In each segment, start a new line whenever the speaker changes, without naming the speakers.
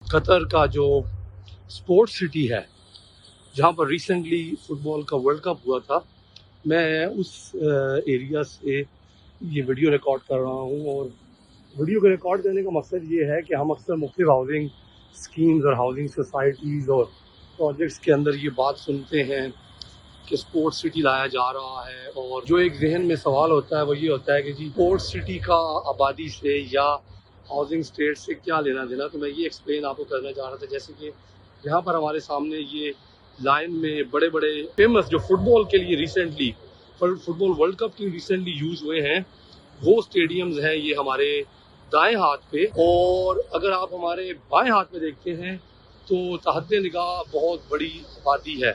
قطر کا جو sports city ہے جہاں پر ریسنٹلی فٹ بال کا ورلڈ کپ ہوا تھا، میں اس ایریا سے یہ ویڈیو ریکارڈ کر رہا ہوں. اور ویڈیو کو ریکارڈ کرنے کا مقصد یہ ہے کہ ہم اکثر مختلف ہاؤسنگ اسکیمز اور ہاؤسنگ سوسائٹیز اور پروجیکٹس کے اندر یہ بات سنتے ہیں کہ اسپورٹس سٹی لایا جا رہا ہے، اور جو ایک ذہن میں سوال ہوتا ہے وہ یہ ہوتا ہے کہ جی اسپورٹس سٹی کا آبادی سے یا ہاؤسنگ اسٹیٹ سے کیا لینا دینا. تو میں یہ ایکسپلین آپ کو کرنا چاہ رہا تھا، جیسے کہ یہاں پر ہمارے سامنے یہ لائن میں بڑے بڑے فیمس جو فٹ بال کے لیے ریسنٹلی فٹ بال ورلڈ کپ کے لیے ریسنٹلی یوز ہوئے ہیں وہ اسٹیڈیمز ہیں یہ ہمارے دائیں ہاتھ پہ. اور اگر آپ ہمارے بائیں ہاتھ میں دیکھتے ہیں تو تحت نگاہ بہت بڑی آبادی ہے.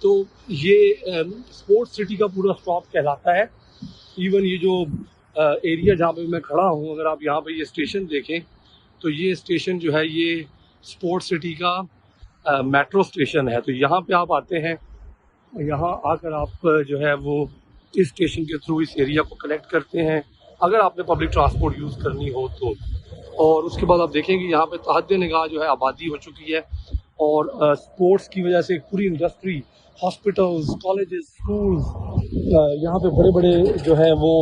تو یہ اسپورٹس سٹی کا پورا اسٹاپ کہلاتا ہے. ایون یہ جو ایریا جہاں پہ میں کھڑا ہوں، اگر آپ یہاں پہ یہ اسٹیشن دیکھیں تو یہ اسٹیشن جو ہے یہ اسپورٹس سٹی کا میٹرو اسٹیشن ہے. تو یہاں پہ آپ آتے ہیں، یہاں آ کر آپ جو ہے وہ اس اسٹیشن کے تھرو اس ایریا کو کنیکٹ کرتے ہیں اگر آپ نے پبلک ٹرانسپورٹ یوز کرنی ہو تو. اور اس کے بعد آپ دیکھیں گے یہاں پہ تحت نگاہ جو ہے آبادی ہو چکی ہے، اور اسپورٹس کی وجہ سے ایک پوری انڈسٹری، ہاسپٹلز، کالجز، اسکولز، یہاں پہ بڑے بڑے جو ہے وہ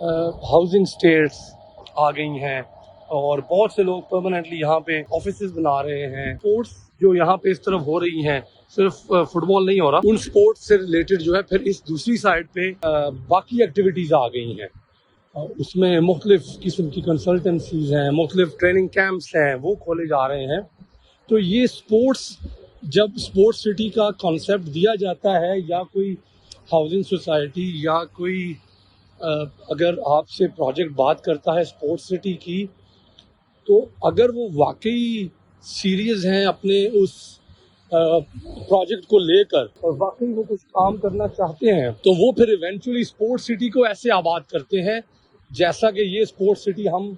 ہاؤسنگ اسٹیٹس آ گئی ہیں، اور بہت سے لوگ پرماننٹلی یہاں پہ آفیسز بنا رہے ہیں. اسپورٹس جو یہاں پہ اس طرف ہو رہی ہیں، صرف فٹ بال نہیں ہو رہا، ان اسپورٹس سے ریلیٹڈ جو ہے پھر اس دوسری سائڈ پہ باقی ایکٹیویٹیز آ گئی ہیں. اس میں مختلف قسم کی کنسلٹنسیز ہیں، مختلف ٹریننگ کیمپس ہیں، وہ کھولے جا رہے ہیں. تو یہ اسپورٹس، جب اسپورٹس سٹی کا کانسیپٹ دیا جاتا ہے یا کوئی ہاؤسنگ سوسائٹی یا کوئی اگر آپ سے پروجیکٹ بات کرتا ہے اسپورٹس سٹی کی، تو اگر وہ واقعی سیریس ہیں اپنے اس پروجیکٹ کو لے کر اور واقعی وہ کچھ کام کرنا چاہتے ہیں، تو وہ پھر ایونچولی اسپورٹس سٹی کو ایسے آباد کرتے ہیں جیسا کہ یہ اسپورٹس سٹی ہم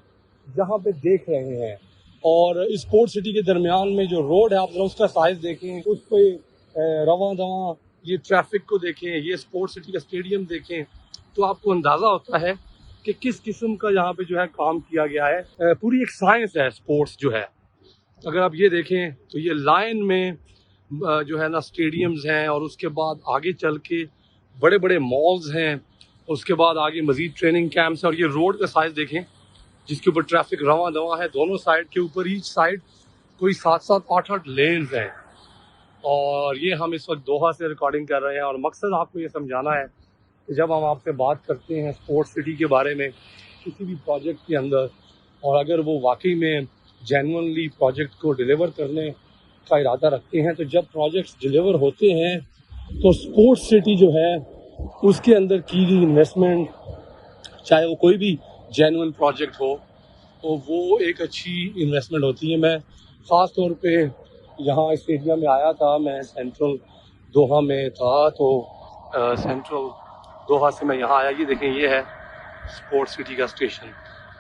جہاں پہ دیکھ رہے ہیں. اور اسپورٹس سٹی کے درمیان میں جو روڈ ہے، آپ ذرا اس کا سائز دیکھیں، اس پہ رواں دواں یہ ٹریفک کو دیکھیں، یہ اسپورٹس سٹی کا اسٹیڈیم دیکھیں، تو آپ کو اندازہ ہوتا ہے کہ کس قسم کا یہاں پہ جو ہے کام کیا گیا ہے. پوری ایک سائنس ہے اسپورٹس جو ہے. اگر آپ یہ دیکھیں تو یہ لائن میں جو ہے نا اسٹیڈیمز ہیں، اور اس کے بعد آگے چل کے بڑے بڑے مالز ہیں، اس کے بعد آگے مزید ٹریننگ کیمپس ہیں. اور یہ روڈ کا سائز دیکھیں جس کے اوپر ٹریفک رواں دواں ہے، دونوں سائڈ کے اوپر ایچ سائڈ کوئی 7-7 8-8 لینز ہیں. اور یہ ہم اس وقت دوحہ سے ریکارڈنگ کر رہے ہیں، اور مقصد آپ کو یہ سمجھانا ہے کہ جب ہم آپ سے بات کرتے ہیں اسپورٹس سٹی کے بارے میں کسی بھی پروجیکٹ کے اندر، اور اگر وہ واقعی میں جینونلی پروجیکٹ کو ڈیلیور کرنے کا ارادہ رکھتے ہیں، تو جب پروجیکٹس ڈیلیور ہوتے ہیں تو اسپورٹس سٹی جو ہے اس کے اندر کی گئی انویسٹمنٹ، چاہے وہ کوئی بھی جینون پروجیکٹ ہو، تو وہ ایک اچھی انویسٹمنٹ ہوتی ہے. میں خاص طور پہ یہاں اس ایریا میں آیا تھا، میں سینٹرل دوحہ میں تھا، تو سینٹرل دوحہ سے میں یہاں آیا. یہ دیکھیں، یہ ہے اسپورٹس سٹی کا اسٹیشن.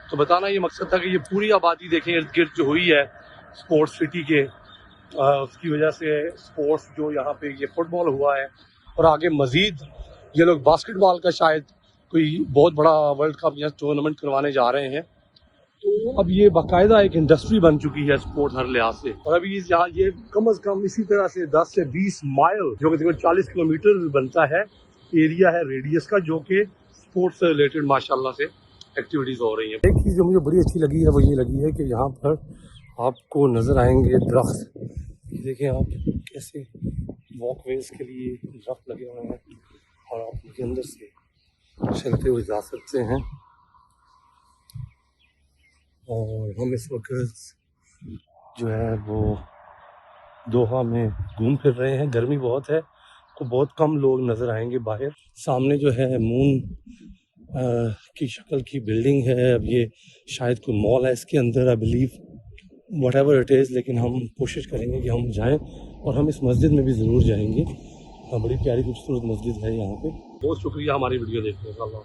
تو بتانا یہ مقصد تھا کہ یہ پوری آبادی دیکھیں ارد گرد جو ہوئی ہے اسپورٹس سٹی کے، اس کی وجہ سے اسپورٹس جو یہاں پہ یہ فٹ بال ہوا ہے، اور آگے مزید یہ لوگ باسکٹ بال کا شاید کوئی بہت بڑا ورلڈ کپ یا ٹورنامنٹ کروانے جا رہے ہیں. تو اب یہ باقاعدہ ایک انڈسٹری بن چکی ہے اسپورٹ ہر لحاظ سے. اور ابھی یہاں یہ کم از کم اسی طرح سے 10 سے 20 مائل جو کہ تقریباً 40 کلومیٹر بنتا ہے ایریا ہے ریڈیس کا، جو کہ اسپورٹس سے ریلیٹڈ ماشاءاللہ سے ایکٹیویٹیز ہو رہی ہیں. ایک چیز جو مجھے بڑی اچھی لگی ہے وہ یہ لگی ہے کہ یہاں پر آپ کو نظر آئیں گے درخت. دیکھیں آپ کیسے واک ویز کے لیے درخت لگے ہوئے ہیں، اور آپ ان کے اندر سے چلتے ہوئے جا سکتے ہیں. اور ہم اس وقت جو ہے وہ دوحہ میں گھوم پھر رہے ہیں. گرمی بہت ہے تو بہت کم لوگ نظر آئیں گے باہر. سامنے جو ہے مون کی شکل کی بلڈنگ ہے. اب یہ شاید کوئی مال ہے اس کے اندر، I believe whatever it is. لیکن ہم کوشش کریں گے کہ ہم جائیں، اور ہم اس مسجد میں بھی ضرور جائیں گے. بڑی پیاری خوبصورت مسجد ہے یہاں پہ. بہت شکریہ ہماری ویڈیو دیکھنے کا. اللہ